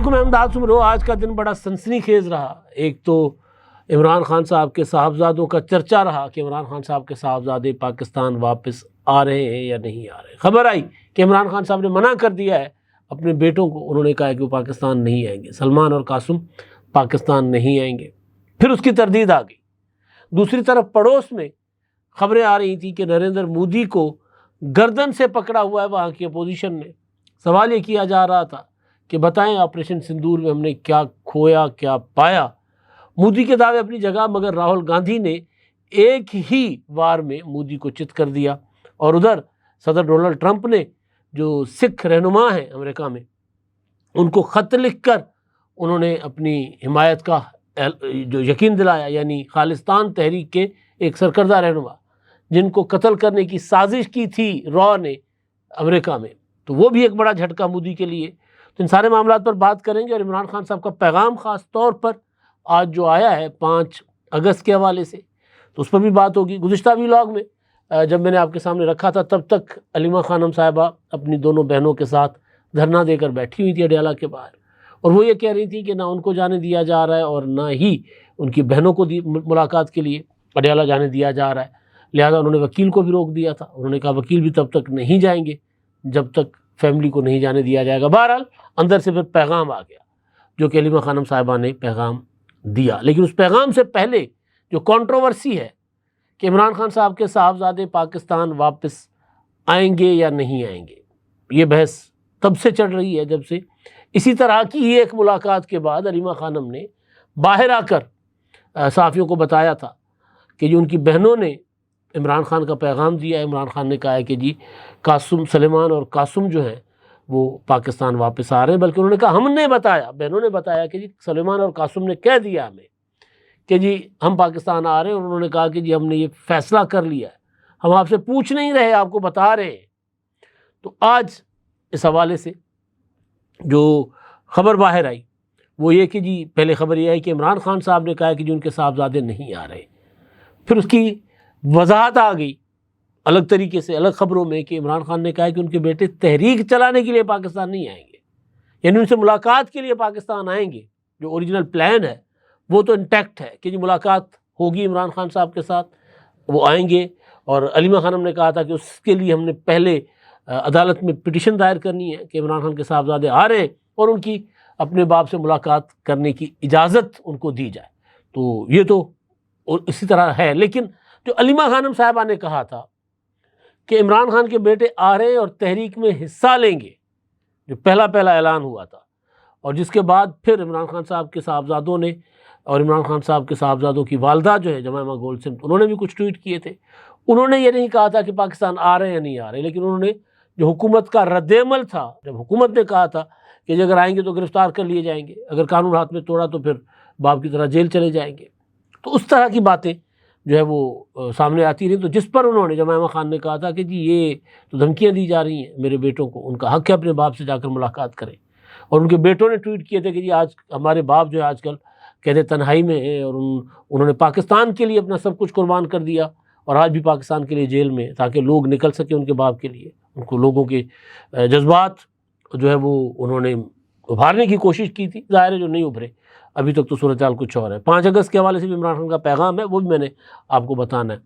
علیکم احمداد سمرو۔ آج کا دن بڑا سنسنی خیز رہا۔ ایک تو عمران خان صاحب کے صاحبزادوں کا چرچا رہا کہ عمران خان صاحب کے صاحبزادے پاکستان واپس آ رہے ہیں یا نہیں آ رہے۔ خبر آئی کہ عمران خان صاحب نے منع کر دیا ہے اپنے بیٹوں کو، انہوں نے کہا کہ وہ پاکستان نہیں آئیں گے، سلمان اور قاسم پاکستان نہیں آئیں گے۔ پھر اس کی تردید آ گئی۔ دوسری طرف پڑوس میں خبریں آ رہی تھیں کہ نریندر مودی کو گردن سے پکڑا ہوا ہے وہاں کی اپوزیشن نے۔ سوال یہ کیا جا رہا تھا کہ بتائیں آپریشن سندور میں ہم نے کیا کھویا کیا پایا۔ مودی کے دعوے اپنی جگہ، مگر راہل گاندھی نے ایک ہی وار میں مودی کو چت کر دیا، اور ادھر صدر ڈونلڈ ٹرمپ نے جو سکھ رہنما ہیں امریکہ میں، ان کو خط لکھ کر انہوں نے اپنی حمایت کا جو یقین دلایا، یعنی خالصتان تحریک کے ایک سرکردہ رہنما جن کو قتل کرنے کی سازش کی تھی را نے امریکہ میں، تو وہ بھی ایک بڑا جھٹکا مودی کے لیے۔ تو ان سارے معاملات پر بات کریں گے، اور عمران خان صاحب کا پیغام خاص طور پر آج جو آیا ہے 5 اگست کے حوالے سے، تو اس پر بھی بات ہوگی۔ گزشتہ ویلاگ میں جب میں نے آپ کے سامنے رکھا تھا تب تک علیمہ خانم صاحبہ اپنی دونوں بہنوں کے ساتھ دھرنا دے کر بیٹھی ہوئی تھی اڈیالہ کے باہر، اور وہ یہ کہہ رہی تھی کہ نہ ان کو جانے دیا جا رہا ہے اور نہ ہی ان کی بہنوں کو ملاقات کے لیے اڈیالہ جانے دیا جا رہا ہے۔ لہٰذا انہوں نے وکیل کو بھی روک دیا تھا، انہوں نے کہا وکیل بھی تب تک نہیں جائیں گے جب تک فیملی کو نہیں جانے دیا جائے گا۔ بہرحال اندر سے پھر پیغام آ گیا جو کہ علیمہ خانم صاحبہ نے پیغام دیا، لیکن اس پیغام سے پہلے جو کنٹروورسی ہے کہ عمران خان صاحب کے صاحبزادے پاکستان واپس آئیں گے یا نہیں آئیں گے، یہ بحث تب سے چل رہی ہے جب سے اسی طرح کی ہی ایک ملاقات کے بعد علیمہ خانم نے باہر آ کر صحافیوں کو بتایا تھا کہ جو ان کی بہنوں نے عمران خان کا پیغام دیا ہے۔ عمران خان نے کہا ہے کہ جی قاسم، سلیمان اور قاسم جو ہیں وہ پاکستان واپس آ رہے ہیں، بلکہ انہوں نے کہا ہم نے بتایا، بہنوں نے بتایا کہ جی سلیمان اور قاسم نے کہہ دیا ہمیں کہ جی ہم پاکستان آ رہے ہیں، اور انہوں نے کہا کہ جی ہم نے یہ فیصلہ کر لیا ہے، ہم آپ سے پوچھ نہیں رہے، آپ کو بتا رہے ہیں۔ تو آج اس حوالے سے جو خبر باہر آئی وہ یہ کہ جی پہلے خبر یہ آئی کہ عمران خان صاحب نے کہا کہ جی ان کے صاحبزادے نہیں آ رہے، پھر اس کی وضاحت آ گئی الگ طریقے سے الگ خبروں میں کہ عمران خان نے کہا کہ ان کے بیٹے تحریک چلانے کے لیے پاکستان نہیں آئیں گے، یعنی ان سے ملاقات کے لیے پاکستان آئیں گے۔ جو اوریجنل پلان ہے وہ تو انٹیکٹ ہے کہ جی ملاقات ہوگی عمران خان صاحب کے ساتھ، وہ آئیں گے، اور علیمہ خانم نے کہا تھا کہ اس کے لیے ہم نے پہلے عدالت میں پٹیشن دائر کرنی ہے کہ عمران خان کے صاحبزادے آ رہے ہیں اور ان کی اپنے باپ سے ملاقات کرنے کی اجازت ان کو دی جائے۔ تو یہ تو اسی طرح ہے، لیکن جو علیمہ خانم صاحبہ نے کہا تھا کہ عمران خان کے بیٹے آ رہے ہیں اور تحریک میں حصہ لیں گے، جو پہلا اعلان ہوا تھا، اور جس کے بعد پھر عمران خان صاحب کے صاحبزادوں نے اور عمران خان صاحب کے صاحبزادوں کی والدہ جو ہے جمائمہ گولڈ سمتھ، انہوں نے بھی کچھ ٹویٹ کیے تھے۔ انہوں نے یہ نہیں کہا تھا کہ پاکستان آ رہے ہیں یا نہیں آ رہے، لیکن انہوں نے جو حکومت کا رد عمل تھا، جب حکومت نے کہا تھا کہ اگر آئیں گے تو گرفتار کر لیے جائیں گے، اگر قانون ہاتھ میں توڑا تو پھر باپ کی طرح جیل چلے جائیں گے، تو اس طرح کی باتیں جو ہے وہ سامنے آتی رہی، تو جس پر انہوں نے جمائمہ خان نے کہا تھا کہ جی یہ تو دھمکیاں دی جا رہی ہیں میرے بیٹوں کو، ان کا حق ہے اپنے باپ سے جا کر ملاقات کریں۔ اور ان کے بیٹوں نے ٹویٹ کیے تھے کہ جی آج ہمارے باپ جو ہے آج کل کہتے تنہائی میں ہیں، اور انہوں نے پاکستان کے لیے اپنا سب کچھ قربان کر دیا، اور آج بھی پاکستان کے لیے جیل میں، تاکہ لوگ نکل سکیں ان کے باپ کے لیے۔ ان کو لوگوں کے جذبات جو ہے وہ انہوں نے ابھارنے کی کوشش کی تھی، ظاہر ہے جو نہیں ابھرے، ابھی تک تو صورتحال کچھ اور ہے۔ 5 اگست کے حوالے سے بھی عمران خان کا پیغام ہے، وہ بھی میں نے آپ کو بتانا ہے۔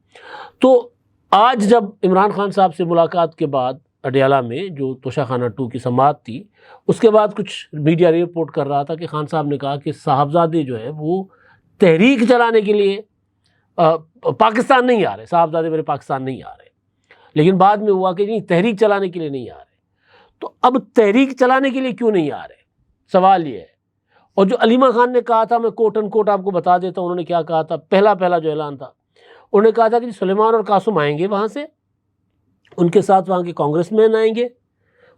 تو آج جب عمران خان صاحب سے ملاقات کے بعد اڈیالہ میں جو توشہ خانہ 2 کی سماعت تھی، اس کے بعد کچھ میڈیا رپورٹ کر رہا تھا کہ خان صاحب نے کہا کہ صاحبزادے جو ہیں وہ تحریک چلانے کے لیے پاکستان نہیں آ رہے، صاحبزادے میرے پاکستان نہیں آ رہے، لیکن بعد میں ہوا کہ نہیں تحریک چلانے کے لیے نہیں آ رہے۔ تو اب تحریک چلانے کے لیے کیوں نہیں آ رہے، سوال یہ ہے۔ اور جو علیمہ خان نے کہا تھا، میں کوٹ ان کوٹ آپ کو بتا دیتا ہوں انہوں نے کیا کہا تھا، پہلا جو اعلان تھا، انہوں نے کہا تھا کہ سلیمان اور قاسم آئیں گے وہاں سے، ان کے ساتھ وہاں کے کانگریس مین آئیں گے،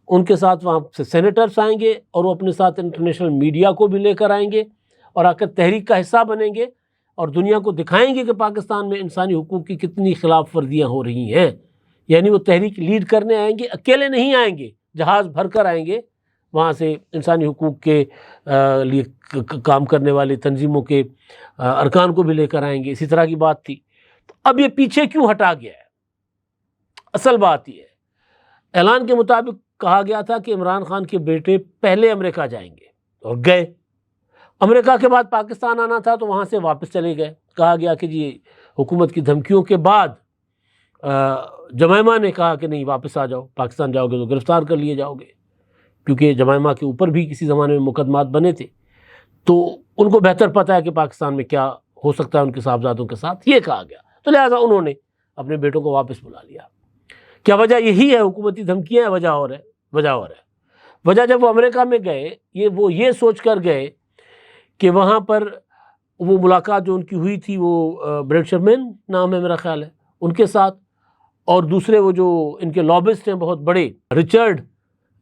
ان کے ساتھ وہاں سے سینیٹرز آئیں گے، اور وہ اپنے ساتھ انٹرنیشنل میڈیا کو بھی لے کر آئیں گے، اور آ کر تحریک کا حصہ بنیں گے، اور دنیا کو دکھائیں گے کہ پاکستان میں انسانی حقوق کی کتنی خلاف ورزیاں ہو رہی ہیں۔ یعنی وہ تحریک لیڈ کرنے آئیں گے، اکیلے نہیں آئیں گے، جہاز بھر کر آئیں گے، وہاں سے انسانی حقوق کے لیے کام کرنے والی تنظیموں کے ارکان کو بھی لے کر آئیں گے، اسی طرح کی بات تھی۔ تو اب یہ پیچھے کیوں ہٹا گیا ہے؟ اصل بات یہ ہے، اعلان کے مطابق کہا گیا تھا کہ عمران خان کے بیٹے پہلے امریکہ جائیں گے، اور گئے۔ امریکہ کے بعد پاکستان آنا تھا تو وہاں سے واپس چلے گئے۔ کہا گیا کہ جی حکومت کی دھمکیوں کے بعد جمائما نے کہا کہ نہیں واپس آ جاؤ، پاکستان جاؤ گے تو گرفتار کر لیے جاؤ گے، کیونکہ جمائما کے اوپر بھی کسی زمانے میں مقدمات بنے تھے، تو ان کو بہتر پتہ ہے کہ پاکستان میں کیا ہو سکتا ہے ان کے صاحبزادوں کے ساتھ، یہ کہا گیا۔ تو لہٰذا انہوں نے اپنے بیٹوں کو واپس بلا لیا۔ کیا وجہ یہی ہے حکومتی دھمکیاں؟ وجہ اور ہے، وجہ اور ہے۔ وجہ جب وہ امریکہ میں گئے وہ سوچ کر گئے کہ وہاں پر وہ ملاقات جو ان کی ہوئی تھی وہ بریڈ شرمین نام ہے میرا خیال ہے ان کے ساتھ، اور دوسرے وہ جو ان کے لابسٹ ہیں بہت بڑے رچرڈ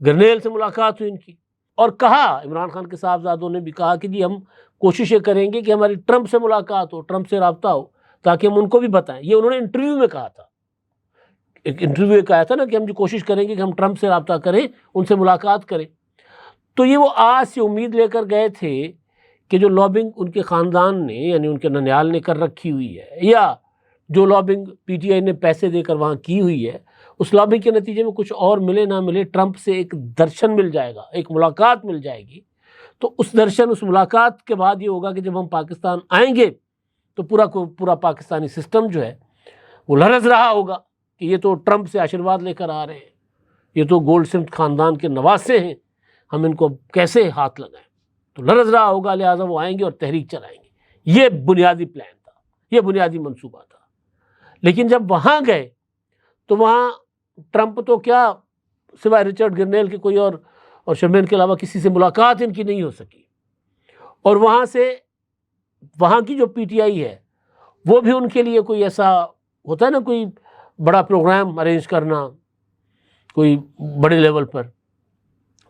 گرنیل سے ملاقات ہوئی ان کی، اور کہا عمران خان کے صاحبزادوں نے بھی کہا کہ جی ہم کوششیں کریں گے کہ ہماری ٹرمپ سے ملاقات ہو، ٹرمپ سے رابطہ ہو، تاکہ ہم ان کو بھی بتائیں۔ یہ انہوں نے انٹرویو میں کہا تھا، ایک انٹرویو میں کہا تھا نا کہ ہم جو کوشش کریں گے کہ ہم ٹرمپ سے رابطہ کریں، ان سے ملاقات کریں۔ تو یہ وہ آس سے امید لے کر گئے تھے کہ جو لابنگ ان کے خاندان نے یعنی ان کے ننیال نے کر رکھی ہوئی ہے، یا جو لابنگ پی ٹی آئی نے پیسے دے کر وہاں کی ہوئی ہے، اس لابنگ کے نتیجے میں کچھ اور ملے نہ ملے ٹرمپ سے ایک درشن مل جائے گا، ایک ملاقات مل جائے گی۔ تو اس درشن، اس ملاقات کے بعد یہ ہوگا کہ جب ہم پاکستان آئیں گے تو پورا پاکستانی سسٹم جو ہے وہ لرز رہا ہوگا کہ یہ تو ٹرمپ سے آشیرواد لے کر آ رہے ہیں، یہ تو گولڈ سمتھ خاندان کے نواسے ہیں، ہم ان کو کیسے ہاتھ لگائیں، تو لرز رہا ہوگا، لہٰذا وہ آئیں گے اور تحریک چلائیں گے۔ یہ بنیادی پلان تھا، یہ بنیادی منصوبہ تھا۔ لیکن جب وہاں گئے تو وہاں ٹرمپ تو کیا سوائے رچرڈ گرنیل کے کوئی اور شرمین کے علاوہ کسی سے ملاقات ان کی نہیں ہو سکی، اور وہاں کی جو پی ٹی آئی ہے وہ بھی ان کے لیے کوئی ایسا ہوتا ہے نا کوئی بڑا پروگرام ارینج کرنا کوئی بڑے لیول پر،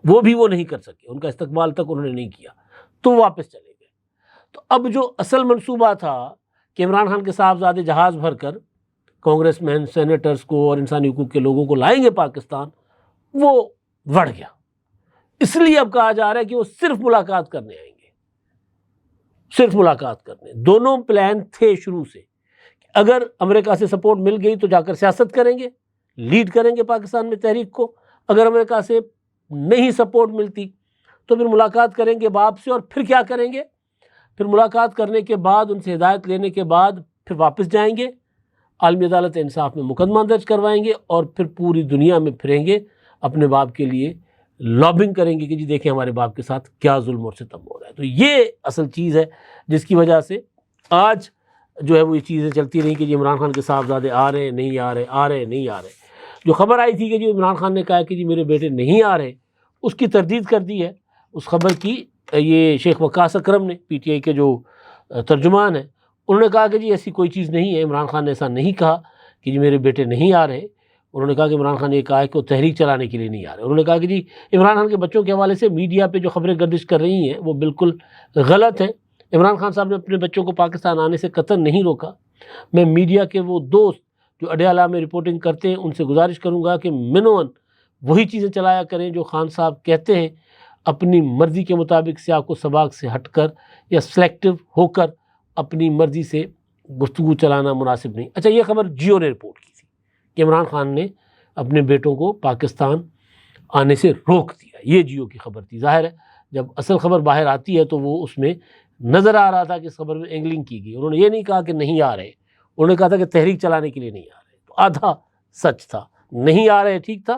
وہ بھی وہ نہیں کر سکے، ان کا استقبال تک انہوں نے نہیں کیا، تو واپس چلے گئے۔ تو اب جو اصل منصوبہ تھا کہ عمران خان کے صاحبزادے جہاز بھر کر کانگریس مین، سینیٹرز کو اور انسانی حقوق کے لوگوں کو لائیں گے پاکستان، وہ بڑھ گیا۔ اس لیے اب کہا جا رہا ہے کہ وہ صرف ملاقات کرنے آئیں گے، صرف ملاقات کرنے۔ دونوں پلان تھے شروع سے، اگر امریکہ سے سپورٹ مل گئی تو جا کر سیاست کریں گے، لیڈ کریں گے پاکستان میں تحریک کو، اگر امریکہ سے نہیں سپورٹ ملتی تو پھر ملاقات کریں گے باپ سے، اور پھر کیا کریں گے؟ پھر ملاقات کرنے کے بعد ان سے ہدایت لینے کے بعد پھر واپس جائیں گے، عالمی عدالت انصاف میں مقدمہ درج کروائیں گے، اور پھر پوری دنیا میں پھریں گے، اپنے باپ کے لیے لابنگ کریں گے کہ جی دیکھیں ہمارے باپ کے ساتھ کیا ظلم اور ستم ہو رہا ہے۔ تو یہ اصل چیز ہے جس کی وجہ سے آج جو ہے وہ یہ چیزیں چلتی رہیں کہ جی عمران خان کے صاحبزادے آ رہے ہیں نہیں آ رہے، آ رہے ہیں نہیں آ رہے۔ جو خبر آئی تھی کہ جی عمران خان نے کہا کہ جی میرے بیٹے نہیں آ رہے، اس کی تردید کر دی ہے اس خبر کی یہ شیخ وقاص اکرم نے، پی ٹی آئی کے جو ترجمان ہیں، انہوں نے کہا کہ جی ایسی کوئی چیز نہیں ہے، عمران خان نے ایسا نہیں کہا کہ جی میرے بیٹے نہیں آ رہے۔ انہوں نے کہا کہ عمران خان نے یہ کہا ہے کہ وہ تحریک چلانے کے لیے نہیں آ رہے۔ انہوں نے کہا کہ جی عمران خان کے بچوں کے حوالے سے میڈیا پہ جو خبریں گردش کر رہی ہیں وہ بالکل غلط ہیں۔ عمران خان صاحب نے اپنے بچوں کو پاکستان آنے سے قطعاً نہیں روکا۔ میں میڈیا کے وہ دوست جو اڈیالہ میں رپورٹنگ کرتے ہیں ان سے گزارش کروں گا کہ منوً وہی چیزیں چلایا کریں جو خان صاحب کہتے ہیں، اپنی مرضی کے مطابق سیاق و سباق سے ہٹ کر یا سلیکٹو ہو کر اپنی مرضی سے گفتگو چلانا مناسب نہیں۔ اچھا، یہ خبر جیو نے رپورٹ کی تھی کہ عمران خان نے اپنے بیٹوں کو پاکستان آنے سے روک دیا، یہ جیو کی خبر تھی۔ ظاہر ہے جب اصل خبر باہر آتی ہے تو وہ اس میں نظر آ رہا تھا کہ اس خبر میں اینگلنگ کی گئی۔ انہوں نے یہ نہیں کہا کہ نہیں آ رہے، انہوں نے کہا تھا کہ تحریک چلانے کے لیے نہیں آ رہے، تو آدھا سچ تھا، نہیں آ رہے ٹھیک تھا،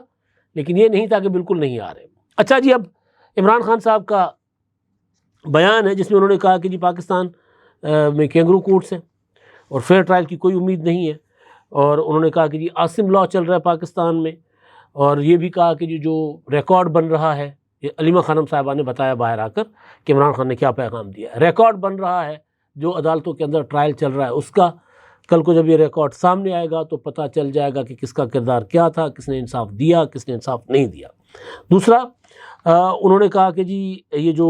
لیکن یہ نہیں تھا کہ بالکل نہیں آ رہے۔ اچھا جی، اب عمران خان صاحب کا بیان ہے جس میں انہوں نے کہا کہ جی پاکستان میں کینگرو کورٹس ہیں اور فیئر ٹرائل کی کوئی امید نہیں ہے، اور انہوں نے کہا کہ جی عاصم لاء چل رہا ہے پاکستان میں، اور یہ بھی کہا کہ جی جو ریکارڈ بن رہا ہے، یہ علیمہ خانم صاحبہ نے بتایا باہر آ کر کہ عمران خان نے کیا پیغام دیا ہے، ریکارڈ بن رہا ہے جو عدالتوں کے اندر ٹرائل چل رہا ہے اس کا، کل کو جب یہ ریکارڈ سامنے آئے گا تو پتہ چل جائے گا کہ کس کا کردار کیا تھا، کس نے انصاف دیا، کس نے انصاف نہیں دیا۔ دوسرا انہوں نے کہا کہ جی یہ جو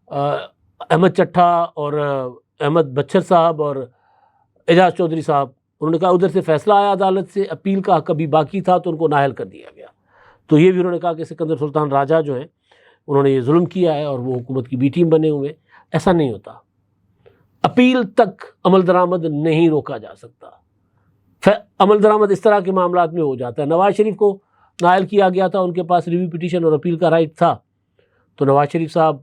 احمد چٹھا اور احمد بچھر صاحب اور اعجاز چودھری صاحب، انہوں نے کہا ادھر سے فیصلہ آیا عدالت سے، اپیل کا حق ابھی باقی تھا تو ان کو نااہل کر دیا گیا۔ تو یہ بھی انہوں نے کہا کہ سکندر سلطان راجہ جو ہیں انہوں نے یہ ظلم کیا ہے اور وہ حکومت کی بی ٹیم بنے ہوئے۔ ایسا نہیں ہوتا، اپیل تک عمل درآمد نہیں روکا جا سکتا، عمل درآمد اس طرح کے معاملات میں ہو جاتا ہے۔ نواز شریف کو نااہل کیا گیا تھا، ان کے پاس ریویو پٹیشن اور اپیل کا رائٹ تھا، تو نواز شریف صاحب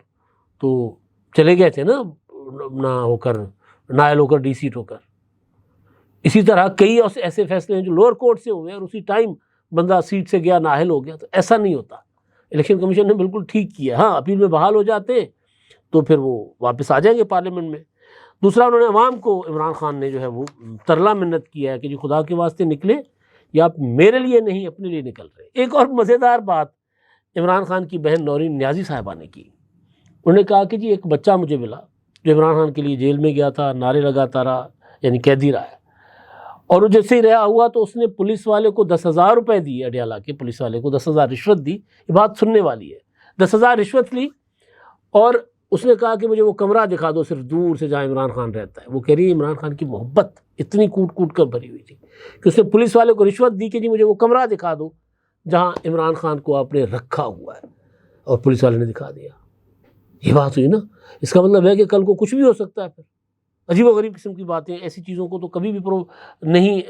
تو چلے گئے تھے نا نائل ہو کر ڈی سیٹ ہو کر. اسی طرح کئی ایسے فیصلے ہیں جو لوور کورٹ سے ہوئے اور اسی ٹائم بندہ سیٹ سے گیا نااہل ہو گیا. تو ایسا نہیں ہوتا. الیکشن کمیشن نے بالکل ٹھیک کیا. ہاں اپیل میں بحال ہو جاتے ہیں تو پھر وہ واپس آ جائیں گے پارلیمنٹ میں. دوسرا انہوں نے عوام کو, عمران خان نے جو ہے وہ ترلا منت کیا ہے کہ جی خدا کے واسطے نکلے یا آپ میرے لیے نہیں اپنے لیے نکل رہے. ایک اور مزیدار بات عمران خان کی بہن نورین نیازی صاحبہ نے کی. انہوں نے کہا کہ جی ایک بچہ مجھے ملا جو عمران خان کے لیے جیل میں گیا تھا, نعرے لگاتا رہا, یعنی قیدی رہا ہے, اور وہ جیسے ہی رہا ہوا تو اس نے پولیس والے کو 10,000 روپے دیے, اڈیالہ کے پولیس والے کو 10,000 رشوت دی. یہ بات سننے والی ہے. 10,000 رشوت لی اور اس نے کہا کہ مجھے وہ کمرہ دکھا دو صرف دور سے جہاں عمران خان رہتا ہے. وہ کہہ رہی ہے عمران خان کی محبت اتنی کوٹ کوٹ کر بھری ہوئی تھی کہ اس نے پولیس والے کو رشوت دی کہ جی مجھے وہ کمرہ دکھا دو جہاں عمران خان کو آپ نے رکھا ہوا ہے, اور پولیس والے نے دکھا دیا. یہ بات ہوئی نا. اس کا مطلب ہے کہ کل کو کچھ بھی ہو سکتا ہے. پھر عجیب و غریب قسم کی باتیں. ایسی چیزوں کو تو کبھی بھی نہیں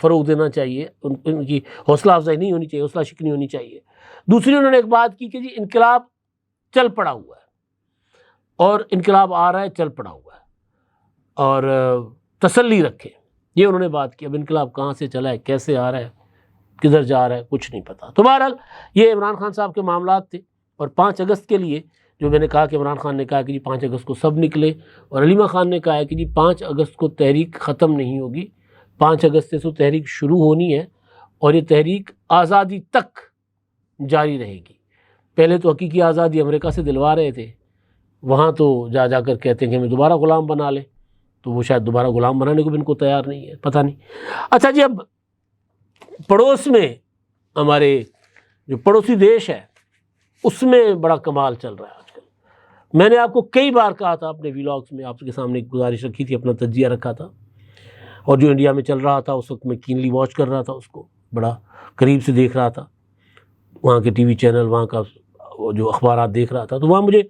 فروغ دینا چاہیے, ان کی حوصلہ افزائی نہیں ہونی چاہیے, حوصلہ شکنی ہونی چاہیے. دوسری انہوں نے ایک بات کی کہ جی انقلاب چل پڑا ہوا ہے اور انقلاب آ رہا ہے, چل پڑا ہوا ہے, اور تسلی رکھیں. یہ انہوں نے بات کی. اب انقلاب کہاں سے چلا ہے, کیسے آ رہا ہے, کدھر جا رہا ہے, کچھ نہیں پتا. تو بہرحال یہ عمران خان صاحب کے معاملات تھے. اور 5 اگست کے لیے جو میں نے کہا کہ عمران خان نے کہا کہ جی 5 اگست کو سب نکلے, اور علیمہ خان نے کہا ہے کہ جی 5 اگست کو تحریک ختم نہیں ہوگی, 5 اگست سے تو تحریک شروع ہونی ہے, اور یہ تحریک آزادی تک جاری رہے گی. پہلے تو حقیقی آزادی امریکہ سے دلوا رہے تھے, وہاں تو جا کر کہتے ہیں کہ ہمیں دوبارہ غلام بنا لیں, تو وہ شاید دوبارہ غلام بنانے کو بھی ان کو تیار نہیں ہے, پتہ نہیں. اچھا جی, اب پڑوس میں ہمارے جو پڑوسی دیش ہے اس میں بڑا کمال چل رہا ہے آج کل. میں نے آپ کو کئی بار کہا تھا اپنے ویلاگس میں, آپ کے سامنے ایک گزارش رکھی تھی, اپنا تجزیہ رکھا تھا, اور جو انڈیا میں چل رہا تھا اس وقت میں کینلی واچ کر رہا تھا, اس کو بڑا قریب سے دیکھ رہا تھا, وہاں کے ٹی وی چینل, وہاں کا جو اخبارات دیکھ رہا تھا. تو وہاں مجھے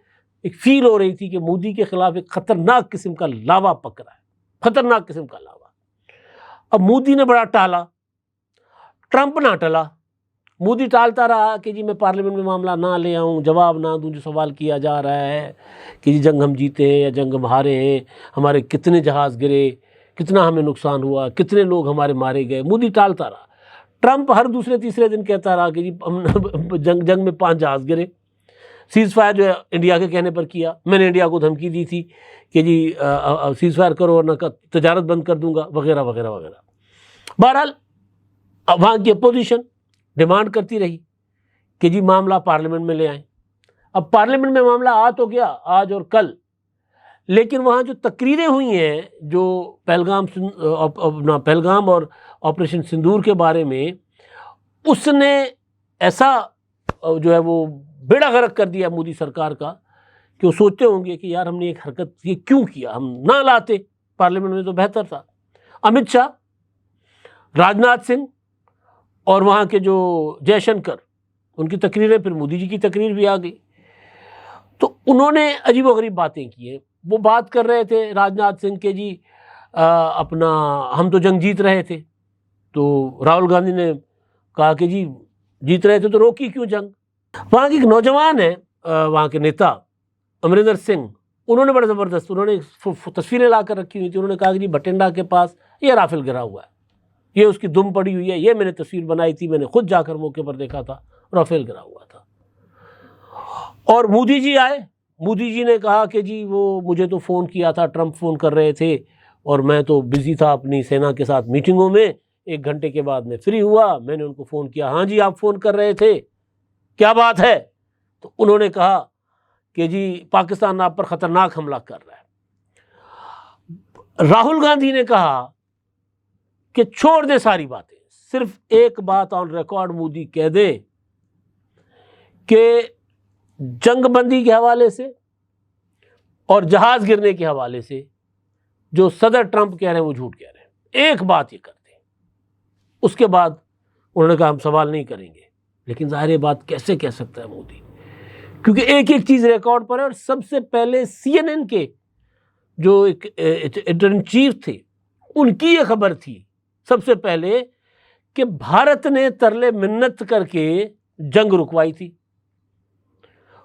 ایک فیل ہو رہی تھی کہ مودی کے خلاف ایک خطرناک قسم کا لاوا پک رہا ہے, خطرناک قسم کا لاوا. اب مودی نے بڑا ٹالا, ٹرمپ نہ ٹلا. مودی ٹالتا رہا کہ جی میں پارلیمنٹ میں معاملہ نہ لے آؤں, جواب نہ دوں جو سوال کیا جا رہا ہے کہ جی جنگ ہم جیتے ہیں یا جنگ ہم ہارے ہیں, ہمارے کتنے جہاز گرے, کتنا ہمیں نقصان ہوا, کتنے لوگ ہمارے مارے گئے. مودی ٹالتا رہا. ٹرمپ ہر دوسرے تیسرے دن کہتا رہا کہ جی جنگ میں 5 جہاز گرے. سیز فائر جو ہے انڈیا کے کہنے پر کیا. میں نے انڈیا کو دھمکی دی تھی کہ جی سیز فائر کرو ورنہ تجارت بند کر دوں گا, وغیرہ وغیرہ وغیرہ. بہرحال وہاں کی اپوزیشن ڈیمانڈ کرتی رہی کہ جی معاملہ پارلیمنٹ میں لے آئیں. اب پارلیمنٹ میں معاملہ آ تو گیا آج اور کل, لیکن وہاں جو تقریریں ہوئی ہیں جو پہلگام اور آپریشن سندور کے بارے میں, اس نے ایسا جو ہے وہ بیڑا غرق کر دیا مودی سرکار کا کہ وہ سوچتے ہوں گے کہ یار ہم نے ایک حرکت یہ کیوں کیا, ہم نہ لاتے پارلیمنٹ میں تو بہتر تھا. امت شاہ, راجناتھ سنگھ اور وہاں کے جو جے شنکر, ان کی تقریریں, پھر مودی جی کی تقریر بھی آ گئی. تو انہوں نے عجیب و غریب باتیں کی ہیں. وہ بات کر رہے تھے راجناتھ سنگھ کے جی اپنا ہم تو جنگ جیت رہے تھے, تو راہل گاندھی نے کہا کہ جی جیت رہے تھے تو روکی کیوں جنگ. وہاں کی ایک نوجوان ہے, وہاں کے نیتا امریندر سنگھ, انہوں نے بڑا زبردست, انہوں نے تصویریں لا کر رکھی ہوئی تھی. انہوں نے کہا کہ جی بٹنڈا کے پاس یہ رافیل گرا ہوا ہے, یہ اس کی دم پڑی ہوئی ہے, یہ میں نے تصویر بنائی تھی, میں نے خود جا کر موقع پر دیکھا تھا, رافیل گرا ہوا تھا. اور مودی جی آئے, مودی جی نے کہا کہ جی وہ مجھے تو فون کیا تھا, ٹرمپ فون کر رہے تھے, اور میں تو بزی تھا اپنی سینا کے ساتھ میٹنگوں میں, 1 گھنٹے کے بعد میں فری ہوا, میں نے ان کو فون کیا, ہاں جی آپ فون کر رہے تھے, کیا بات ہے. تو انہوں نے کہا کہ جی پاکستان آپ پر خطرناک حملہ کر رہا ہے. راہل گاندھی نے کہا کہ چھوڑ دے ساری باتیں, صرف ایک بات آن ریکارڈ مودی کہہ دے کہ جنگ بندی کے حوالے سے اور جہاز گرنے کے حوالے سے جو صدر ٹرمپ کہہ رہے ہیں وہ جھوٹ کہہ رہے ہیں. ایک بات یہ کر دیں. اس کے بعد انہوں نے کہا ہم سوال نہیں کریں گے. لیکن ظاہر یہ بات کیسے کہہ سکتا ہے مودی, کیونکہ ایک ایک چیز ریکارڈ پر ہے. اور سب سے پہلے CNN کے جو ایک ایڈیٹر ان چیف تھے, ان کی یہ خبر تھی سب سے پہلے کہ بھارت نے ترلے منت کر کے جنگ رکوائی تھی.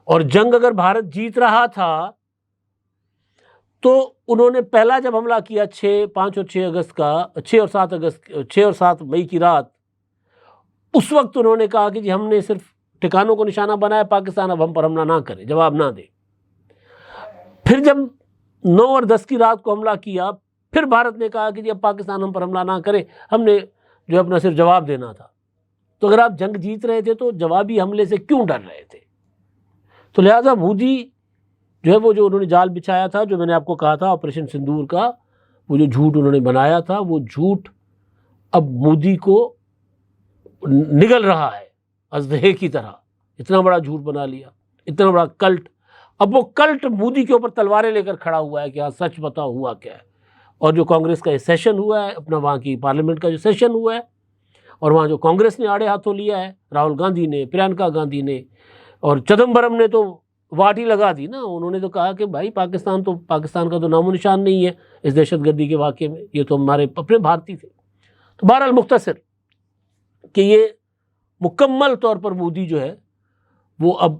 اور جنگ اگر بھارت جیت رہا تھا تو انہوں نے پہلا جب حملہ کیا 5 اور 6 اگست کا 6 اور 7 مئی کی رات، اس وقت انہوں نے کہا کہ جی ہم نے صرف ٹھکانوں کو نشانہ بنایا، پاکستان اب ہم پر حملہ نہ کرے، جواب نہ دے۔ پھر جب 9 اور 10 کی رات کو حملہ کیا، پھر بھارت نے کہا کہ جی اب پاکستان ہم پر حملہ نہ کرے، ہم نے جو اپنا صرف جواب دینا تھا۔ تو اگر آپ جنگ جیت رہے تھے تو جوابی حملے سے کیوں ڈر رہے تھے؟ تو لہٰذا مودی جو ہے وہ جو انہوں نے جال بچھایا تھا، جو میں نے آپ کو کہا تھا آپریشن سندور کا، وہ جو جھوٹ انہوں نے بنایا تھا، وہ جھوٹ اب مودی کو نگل رہا ہے اژدہے کی طرح۔ اتنا بڑا جھوٹ بنا لیا، اتنا بڑا کلٹ، اب وہ کلٹ مودی کے اوپر تلواریں لے کر کھڑا ہوا ہے کہ ہاں سچ بتاؤ ہوا کیا ہے۔ اور جو کانگریس کا یہ سیشن ہوا ہے، اپنا وہاں کی پارلیمنٹ کا جو سیشن ہوا ہے، اور وہاں جو کانگریس نے آڑے ہاتھوں لیا ہے، راہل گاندھی نے، پرینکا گاندھی نے اور چدمبرم نے تو واٹی لگا دی نا۔ انہوں نے تو کہا کہ بھائی پاکستان کا تو نام و نشان نہیں ہے اس دہشت گردی کے واقعے میں، یہ تو ہمارے اپنے بھارتی تھے۔ تو بہرحال مختصر کہ یہ مکمل طور پر مودی جو ہے وہ اب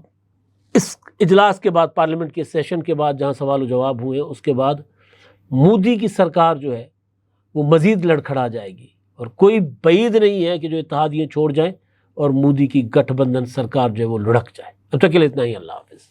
اس اجلاس کے بعد، پارلیمنٹ کے سیشن کے بعد جہاں سوال و جواب ہوئے، اس کے بعد مودی کی سرکار جو ہے وہ مزید لڑکھڑا جائے گی، اور کوئی بعید نہیں ہے کہ جو اتحادیے چھوڑ جائیں اور مودی کی گٹھ بندھن سرکار جو ہے وہ لڑک جائے۔ اب تک کے لیے اتنا ہی، اللہ حافظ۔